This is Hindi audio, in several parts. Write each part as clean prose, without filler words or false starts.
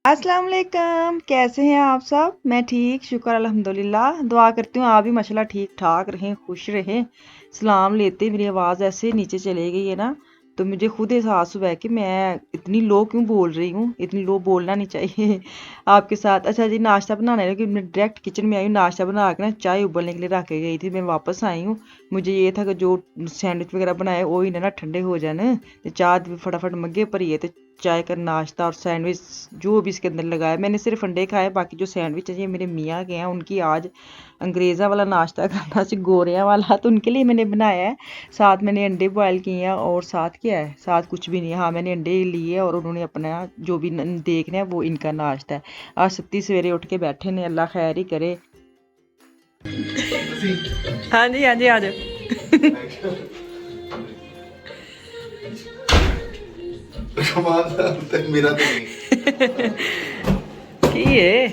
अस्सलाम वालेकुम, कैसे हैं आप सब। मैं ठीक, शुक्र अल्हम्दुलिल्लाह। दुआ करती हूँ आप भी माशाल्लाह ठीक ठाक रहें, खुश रहें। सलाम लेते मेरी आवाज़ ऐसे नीचे चली गई है ना, तो मुझे खुद एहसास हुआ है कि मैं इतनी लो क्यों बोल रही हूँ। इतनी लो बोलना नहीं चाहिए आपके साथ। अच्छा जी, नाश्ता बनाने लगी। मैं डायरेक्ट किचन में आई हूँ, नाश्ता बना के ना चाय उबलने के लिए रख के गई थी। मैं वापस आई हूँ, मुझे ये था कि जो सैंडविच वगैरह बनाए वो ही ना ठंडे हो जाने, तो चाय फटाफट मग्गे भरिए तो चाय का नाश्ता और सैंडविच जो भी इसके अंदर लगाया। मैंने सिर्फ अंडे खाए, बाकी जो सैंडविच है ये मेरे मियाँ के हैं, उनकी आज अंग्रेज़ा वाला नाश्ता करना सी गोरियाँ वाला, तो उनके लिए मैंने बनाया है। साथ मैंने अंडे बॉयल किए हैं और साथ क्या है, साथ कुछ भी नहीं है। हाँ, मैंने अंडे लिए और उन्होंने अपना जो भी देखना है वो इनका नाश्ता है। आज सत्ती सवेरे उठ के बैठे ने, अल्लाह खैर ही करे। हाँ जी हाँ जी, आ जाओ। मेरा तो नहीं की है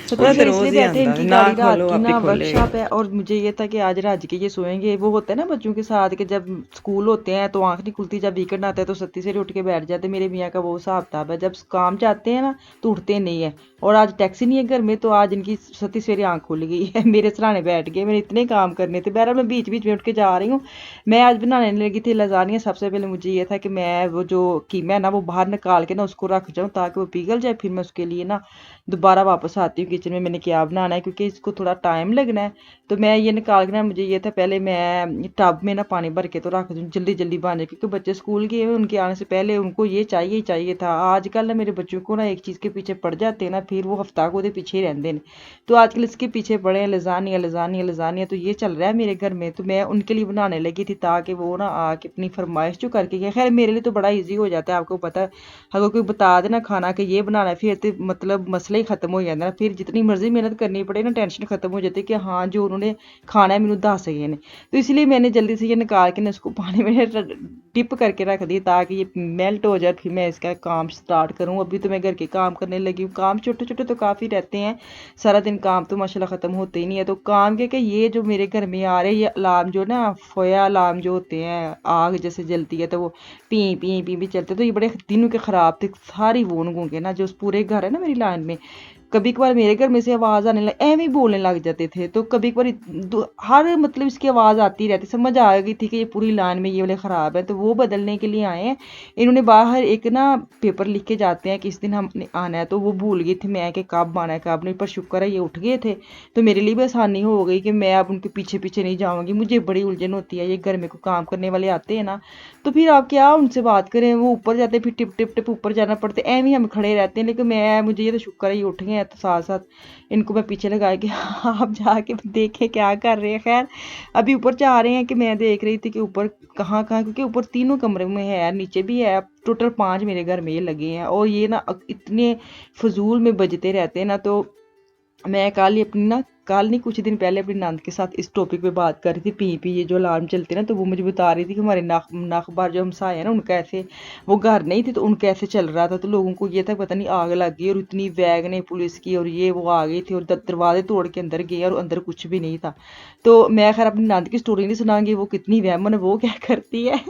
पता तो इसलिए बैठे, इनकी गाड़ी रात की ना वर्कशॉप है और मुझे ये था कि आज राज के ये सोएंगे। वो होता है ना बच्चों के साथ कि जब स्कूल होते हैं तो आंख नहीं खुलती, जब वीकेंड आता है तो सत्ती से उठ के बैठ जाते। मेरे मियाँ का वो हिसाब किताब है, जब काम जाते हैं ना तो उठते नहीं है। और आज टैक्सी नहीं है घर में, तो आज इनकी सत्ती सवेरे आंख खुल गई है। मेरे सराहने बैठ गए, मैंने इतने काम करने थे। बहरहाल मैं बीच बीच में उठ के जा रही हूँ। मैं आज बनाने लगी थी लजानिया। सबसे पहले मुझे ये था कि मैं वो जो कीमा है ना वो बाहर निकाल के ना उसको रख जाऊँ ताकि वो पिघल जाए, फिर मैं उसके लिए ना दोबारा वापस आती हूँ किचन में मैंने क्या बनाना है, क्योंकि इसको थोड़ा टाइम लगना है। तो मैं ये निकाल के ना, मुझे ये था पहले मैं टब में ना पानी भर के तो रख दूँ, जल्दी जल्दी बन जाए, क्योंकि बच्चे स्कूल गए हुए, उनके आने से पहले उनको ये चाहिए ही चाहिए था। आजकल ना मेरे बच्चों को ना एक चीज़ के पीछे पड़ जाते हैं ना, फिर वो हफ्ता को पीछे ही रहते हैं। तो आजकल इसके पीछे पड़े हैं, लजानिया लजानिया लजानिया, तो ये चल रहा है मेरे घर में। तो मैं उनके लिए बनाने लगी थी ताकि वो ना आके अपनी फरमाइश जो करके गए। खैर मेरे लिए तो बड़ा ईजी हो जाता है, आपको पता है। अगर कोई बता देना खाना कि ये बनाना है, फिर तो मतलब मसला ही खत्म हो जाता है ना। फिर जितनी मर्जी मेहनत करनी पड़े ना, टेंशन खत्म हो जाती है कि हाँ जो उन्होंने खाना है मैंने दस गए ने। तो इसलिए मैंने जल्दी से ये निकाल के ना इसको पानी में डिप करके रख दी ताकि ये मेल्ट हो जाए, फिर मैं इसका काम स्टार्ट करूँ। अभी तो मैं घर के काम करने लगी हूँ। काम छोटे छोटे तो काफ़ी रहते हैं, सारा दिन काम तो माशाल्लाह ख़त्म होते ही नहीं है। तो काम के ये जो मेरे घर में आ रहे ये अलार्म जो ना फोया अलार्म जो होते हैं, आग जैसे जलती है तो वो पी पी पी भी चलते, तो ये बड़े दिनों के ख़राब थे। सारी वोन गूंगे ना जो पूरे घर है ना मेरी लाइन में, कभी कभार मेरे घर में से आवाज़ आने लग, ऐਵੇਂ ही बोलने लग जाते थे। तो कभी कभार हर मतलब इसकी आवाज़ आती रहती। समझ आ गई थी कि ये पूरी लाइन में ये वाले ख़राब है, तो वो बदलने के लिए आए हैं। इन्होंने बाहर एक ना पेपर लिख के जाते हैं कि इस दिन हमने आना है, तो वो भूल गई थी मैं कि कब आना है कब नहीं, पर शुक्र है ये उठ गए थे। तो मेरे लिए भी आसानी हो गई कि मैं अब उनके पीछे पीछे नहीं जाऊँगी। मुझे बड़ी उलझन होती है, ये घर में कोई काम करने वाले आते हैं ना, तो फिर आप क्या उनसे बात करें, वो ऊपर जाते हैं फिर टिप टिप टिप ऊपर जाना पड़ता है, ऐਵੇਂ ही हम खड़े रहते हैं। लेकिन मैं मुझे ये तो शुक्र है ये उठ गए हैं, तो साथ साथ इनको मैं पीछे लगाया कि आप जाके देखें क्या कर रहे हैं। खैर अभी ऊपर जा रहे हैं कि मैं देख रही थी कि ऊपर कहाँ कहाँ, क्योंकि ऊपर तीनों कमरे में है, नीचे भी है। टोटल 5 मेरे घर में ये लगे हैं और ये ना इतने फजूल में बजते रहते हैं ना। तो मैं कल ही अपनी ना, कल नहीं कुछ दिन पहले अपनी नंद के साथ इस टॉपिक पे बात कर रही थी। पी पी ये जो अलार्म चलते हैं ना, तो वो मुझे बता रही थी कि हमारे नाखबार जो हमसाए है ना उनका ऐसे, वो घर नहीं थे तो उनका ऐसे चल रहा था। तो लोगों को ये था पता नहीं आग लग गई और इतनी वैगनें पुलिस की और ये वो आ गई थी और दरवाजे तोड़ के अंदर गए और अंदर कुछ भी नहीं था। तो मैं खैर अपनी नंद की स्टोरी नहीं सुनाऊंगी, वो कितनी वहमन है, वो क्या करती है।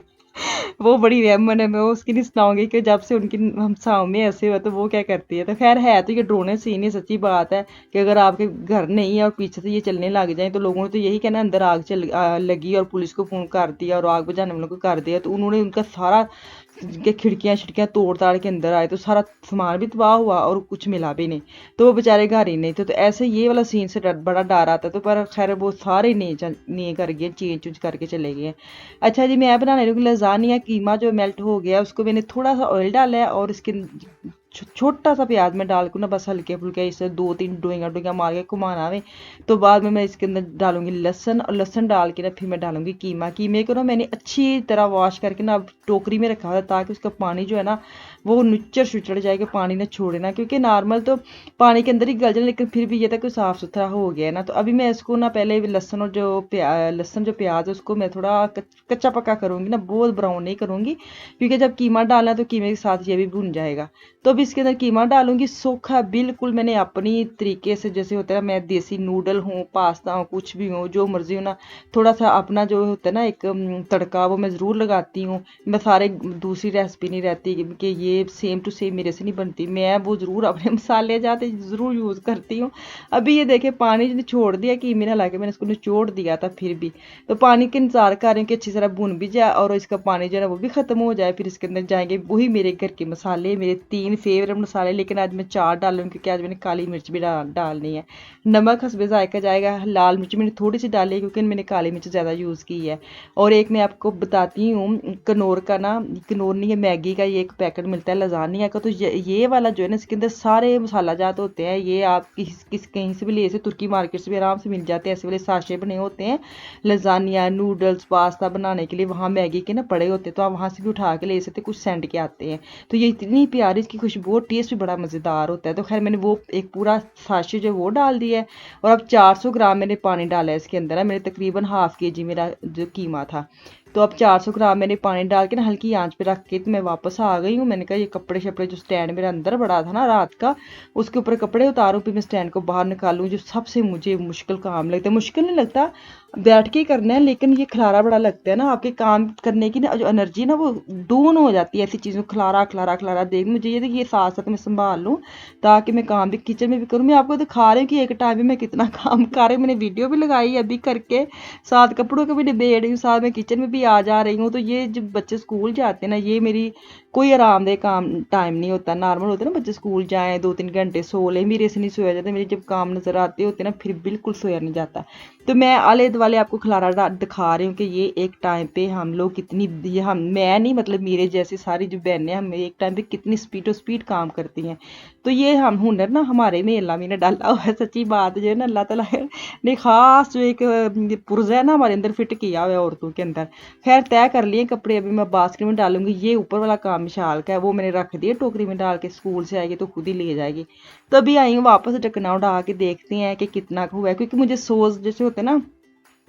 वो बड़ी वहमन है, मैं उसकी नहीं सुनाऊंगी कि जब से उनकी हम सामने ऐसे हुआ तो वो क्या करती है। तो खैर है तो ये ड्रोने सीन ही सच्ची बात है कि अगर आपके घर नहीं है और पीछे से ये चलने लग जाए तो लोगों ने तो यही कहना अंदर आग लगी और पुलिस को फ़ोन कर दिया और आग बुझाने वालों को कर दिया। तो उन्होंने उनका सारा के खिड़कियाँ शिड़कियाँ तोड़ ताड़ के अंदर आए, तो सारा सामान भी तबाह हुआ और कुछ मिला भी नहीं। तो वो बेचारे घर ही नहीं थे। तो ऐसे ये वाला सीन से बड़ा डर आता। तो पर खैर वो सारे नहीं कर गए, चेंज करके चले गए। अच्छा जी, मैं बनाने लगी लजानिया। कीमा जो मेल्ट हो गया उसको मैंने थोड़ा सा ऑयल डाला है और इसके छोटा सा प्याज में डाल के ना बस हल्के फुल्के इसे 2-3 डोइंगा डोइंगा मार के घुमाना है। तो बाद में मैं इसके अंदर डालूंगी लहसन और लहसन डाल के ना फिर मैं डालूंगी कीमा। कीमे को ना मैंने अच्छी तरह वॉश करके ना टोकरी में रखा था ताकि उसका पानी जो है ना वो नुच्चड़ शुचड़ जाएगा, पानी ना छोड़े ना, क्योंकि नॉर्मल तो पानी के अंदर ही गल जाए, लेकिन फिर भी ये था कि साफ़ सुथरा हो गया ना। तो अभी मैं इसको ना पहले लहसन और जो लहसन जो प्याज है उसको मैं थोड़ा कच्चा पक्का करूँगी ना, बहुत ब्राउन नहीं करूँगी, क्योंकि जब कीमा डालना है तो कीमे के साथ ये भी भुन जाएगा। तो अब इसके अंदर कीमा डालूंगी सूखा बिल्कुल, मैंने अपनी तरीके से, जैसे होता है मैं देसी नूडल हूँ, पास्ता हूँ, कुछ भी हूँ, जो मर्जी हो ना, थोड़ा सा अपना जो होता है ना एक तड़का, वो मैं ज़रूर लगाती हूँ। मैं सारे दूसरी रेसिपी नहीं रहती कि ये सेम टू सेम मेरे से नहीं बनती, मैं वो ज़रूर अपने मसाले जाते ज़रूर यूज़ करती हूँ। अभी ये देखे पानी जो छोड़ दिया कीमे ना लाके, मैंने इसको निचोड़ दिया था, फिर भी तो पानी के इंतजार कर रही हूँ कि अच्छी तरह भुन भी जाए और इसका पानी जो है ना वो भी ख़त्म हो जाए। फिर इसके अंदर जाएंगे वही मेरे घर के मसाले, मेरे 3 फेवरेट मसाले, लेकिन आज मैं 4 डालूंगी क्योंकि आज मैंने काली मिर्च भी डालनी है। नमक हस्बे जायका जाएगा, लाल मिर्च मैंने थोड़ी सी डाली है क्योंकि मैंने काली मिर्च ज़्यादा यूज़ की है। और एक मैं आपको बताती हूँ, कनौर का ना, कनौर नहीं है, मैगी का ये एक पैकेट मिलता है लजानिया का, तो ये वाला जो है ना इसके अंदर सारे मसाला जात होते हैं। ये आप किस कहीं से भी ले से, तुर्की मार्केट से भी आराम से मिल जाते हैं, ऐसे वाले साशे बने होते हैं लजानिया, नूडल्स, पास्ता बनाने के लिए, वहाँ मैगी के ना पड़े होते हैं, तो आप वहाँ से भी उठा के ले सकते, कुछ सेंट के आते हैं। तो ये इतनी प्यारी, इसकी खुशबू, टेस्ट भी बड़ा मज़ेदार होता है। तो खैर मैंने वो एक पूरा साशे जो वो डाल दिया है। और अब 400 ग्राम मैंने पानी डाला है इसके अंदर, है मैंने तकरीबन हाफ केजी मेरा जो कीमा था। तो अब 400 ग्राम मैंने पानी डाल के ना हल्की आंच पे रख के तो मैं वापस आ गई हूँ। मैंने कहा ये कपड़े शपड़े जो स्टैंड मेरे अंदर पड़ा था ना रात का, उसके ऊपर कपड़े उतारूँ, फिर मैं स्टैंड को बाहर निकालूँ, जो सबसे मुझे मुश्किल काम लगता है। मुश्किल नहीं लगता, बैठ के ही करना है, लेकिन ये खलारा बड़ा लगता है ना, आपके काम करने की ना जो एनर्जी ना वो डाउन हो जाती है ऐसी चीज़ों, खलारा खलारा खलारा देख, मुझे ये साथ साथ मैं संभाल लूँ ताकि मैं काम भी किचन में भी करूँ। मैं आपको दिखा रही हूँ कि एक टाइम में मैं कितना काम कर रही हूँ, मैंने वीडियो भी लगाई अभी करके, साथ कपड़ों का भी निबेड़ रही हूँ, साथ मैं किचन में भी आ जा रही हूँ। तो ये जब बच्चे स्कूल जाते हैं ना, ये मेरी कोई आरामदेह काम टाइम नहीं होता। नॉर्मल होता है ना बच्चे स्कूल जाएँ 2-3 घंटे सो लें, मेरे से नहीं सोया जाता, मेरे जब काम नज़र आते होते ना फिर बिल्कुल सोया नहीं जाता। तो मैं आले दुआले आपको खलारा दिखा रही हूँ कि ये एक टाइम पे हम लोग कितनी, ये हम मैं नहीं मतलब मेरे जैसी सारी जो बहनें, हम एक टाइम पे कितनी स्पीड काम करती हैं। तो ये हम हुनर ना हमारे में अल्लाह ने डाला हुआ है, सच्ची बात जो है ना, अल्लाह ताला ने खास जो एक पुर्जा है ना हमारे अंदर फिट किया हुआ है औरतों के अंदर। खैर तय कर लिए कपड़े, अभी मैं बास्केट में डालूंगी। ये ऊपर वाला काम विशाल का है, वो मैंने रख दिया टोकरी में डाल के, स्कूल से आएगी तो खुद ही ले जाएगी। तभी आई हूँ वापस, ढकना उठा के देखते हैं कि कितना हुआ है, क्योंकि मुझे सोस जैसे होते हैं ना,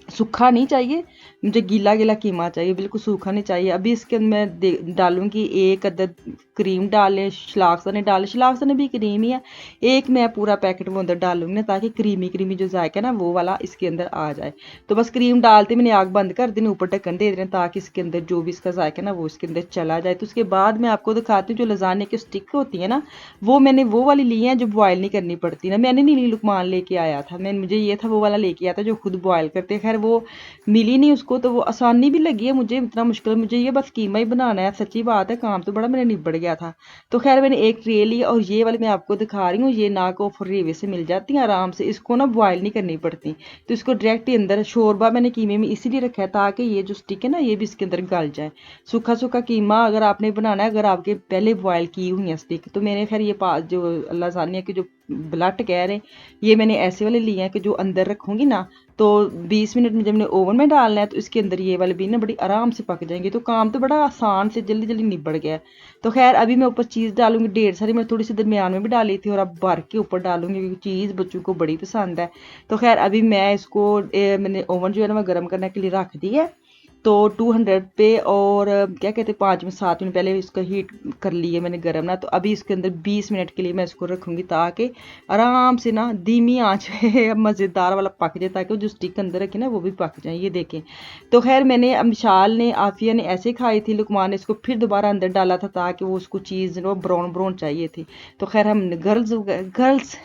सूखा नहीं चाहिए मुझे, गीला गीला कीमा चाहिए, बिल्कुल सूखा नहीं चाहिए। अभी इसके अंदर मैं डालूंगी 1 अदद क्रीम डालें, शलाक्सने डालें, शलाक्सने भी क्रीम ही है, एक मैं पूरा पैकेट वो अंदर डालूंगी ना, ताकि क्रीमी क्रीमी जो जायका है ना वो वाला इसके अंदर आ जाए। तो बस क्रीम डालते मैंने आग बंद कर देनी, ऊपर ढक्कन दे देना ताकि इसके अंदर जो भी इसका जायका है ना वो इसके अंदर चला जाए। तो उसके बाद मैं आपको दिखाती हूँ जो लजाने की स्टिक होती है ना, वो मैंने वो वाली ली है जो बॉयल नहीं करनी पड़ती ना, मैंने नहीं ली, लुकमान लेके आया था, मैं मुझे ये था वो वाला लेके आया था जो खुद बॉयल करते। खैर वो मिली नहीं उसको, तो वो आसानी भी लगी है मुझे, इतना मुश्किल मुझे ये बस कीमा ही बनाना है। सच्ची बात है, काम तो बड़ा मेरा निबड़ गया था। तो खैर मैंने एक ट्रे ली और ये वाली मैं आपको दिखा रही हूँ, ये नाक ऑफ रेवे से मिल जाती हैं आराम से, इसको ना बॉयल नहीं करनी पड़ती। तो इसको डायरेक्ट ही अंदर, शोरबा मैंने कीमे में इसीलिए रखा है ताकि ये जो स्टिक है ना ये भी इसके अंदर गल जाए। सूखा सूखा कीमा अगर आपने बनाना है, अगर आपके पहले बॉयल की हुई है स्टिक, तो मैंने खैर ये जो लासानिया की जो ब्लट कह रहे हैं, ये मैंने ऐसे वाले लिए हैं कि जो अंदर रखूंगी ना तो 20 मिनट में जब मैंने ओवन में डालना है तो इसके अंदर ये वाले भी ना बड़ी आराम से पक जाएंगे। तो काम तो बड़ा आसान से जल्दी जल्दी निबड़ गया। तो खैर अभी मैं ऊपर चीज़ डालूंगी, ढेर सारी मैं थोड़ी सी दरमियान में भी डाली थी और अब भर के ऊपर डालूंगी क्योंकि चीज़ बच्चों को बड़ी पसंद है। तो खैर अभी मैं इसको मैंने ओवन जो है ना मैं गर्म करने के लिए रख दी है, तो 200 पे, और क्या कहते हैं 5 में 7 मिनट पहले इसको हीट कर लिए मैंने गर्म ना। तो अभी इसके अंदर 20 मिनट के लिए मैं इसको रखूँगी ताकि आराम से ना धीमी आंच पे मज़ेदार वाला पक जाए, ताकि वो जो स्टिक अंदर रखे ना वो भी पक जाए। ये देखें। तो खैर मैंने विशाल ने, आफिया ने ऐसे खाई थी, लुकमान ने इसको फिर दोबारा अंदर डाला था ताकि वो उसको चीज़ वो ब्राउन ब्राउन चाहिए थी। तो खैर हम गर्ल्स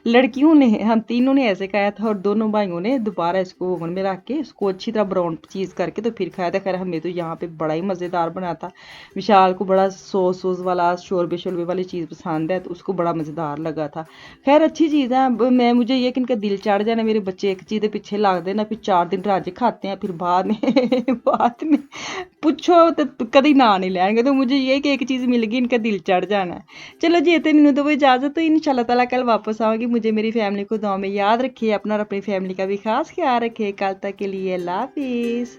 लड़कियों ने, हम तीनों ने ऐसे खाया था और दोनों भाइयों ने दोबारा इसको ओवन में रख के इसको अच्छी तरह ब्राउन चीज़ करके तो फिर खाया था। खैर हमें तो यहाँ पे बड़ा ही मज़ेदार बना था। विशाल को बड़ा सॉस वाला शोरबे शोरबे वाली चीज़ पसंद है तो उसको बड़ा मज़ेदार लगा था। खैर अच्छी चीज़ है। मैं मुझे ये कि इनका दिल चढ़ जाए ना, मेरे बच्चे एक चीज़ के पीछे लगते ना, फिर 4 दिन राजे खाते हैं, फिर बाद में पूछो तो कभी ना नहीं लेंगे। तो मुझे ये कि एक चीज़ मिल गई, इनका दिल चढ़ जाना है। चलो जी, इतने नहीं तो वो इजाज़त, तो इंशाल्लाह ताला कल वापस आऊँगी। मुझे मेरी फैमिली को दुआ में याद रखिए, अपना और अपनी फैमिली का भी खास ख्याल रखिए। कल तक के लिए अल्लाह हाफिज़।